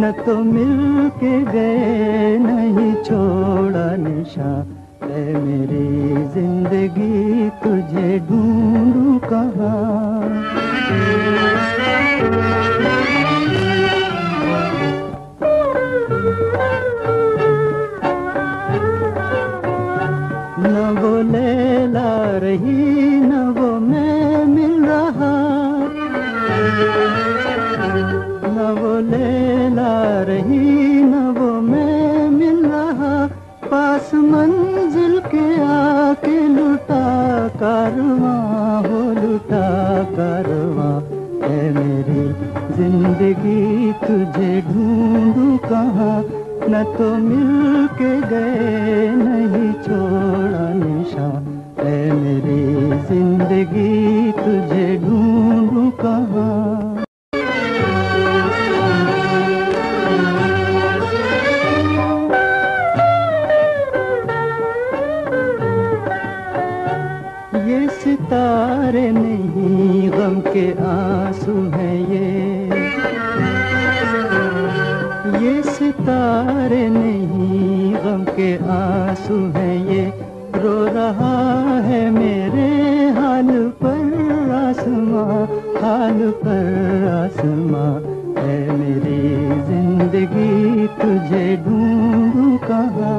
न तो मिल के गए नहीं छोड़ा निशान। ऐ मेरी जिंदगी तुझे ढूंढूं कहाँ। न वो लैला रही न वो मैं मिल रहा, न वो लैला रही न वो मैं मिल रहा। पास मंजिल के आके लुटा कारवां हो लुटा कारवां। ऐ मेरी जिंदगी तुझे ढूंढूं कहाँ। न तो मिल के गए नहीं छोड़ा निशान। ऐ मेरी जिंदगी तुझे ढूंढूं कहाँ। ये सितारे नहीं गम के आंसू हैं ये सितारे नहीं गम के आंसू हैं ये। रो रहा है मेरे हाल पर आसमां, हाल पर आसमां। है मेरी जिंदगी तुझे ढूंढूं कहाँ।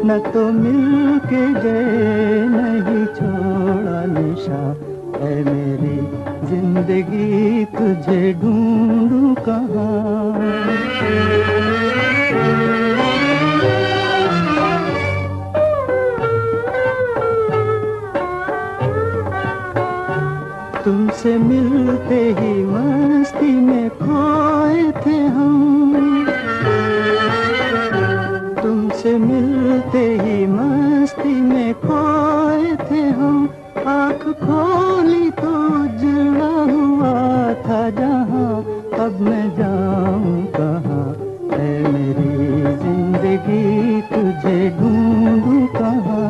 न तो मिल के गए नहीं छोड़ा निशान। है मेरी जिंदगी तुझे ढूंढूं कहाँ। तुमसे मिलते ही मस्ती में खोए थे हम, तुमसे मिलते ही मस्ती में खोए थे हम। आँख खोली तो उजड़ा हुआ था जहाँ, अब मैं जाऊँ कहाँ। है मेरी जिंदगी तुझे ढूंढूं कहाँ।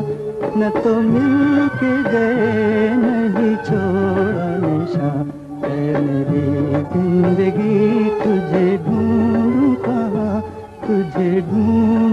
न तो मिल के गए नहीं छोड़ा निशान। है मेरी जिंदगी तुझे ढूंढूं कहाँ, तुझे ढूंढूं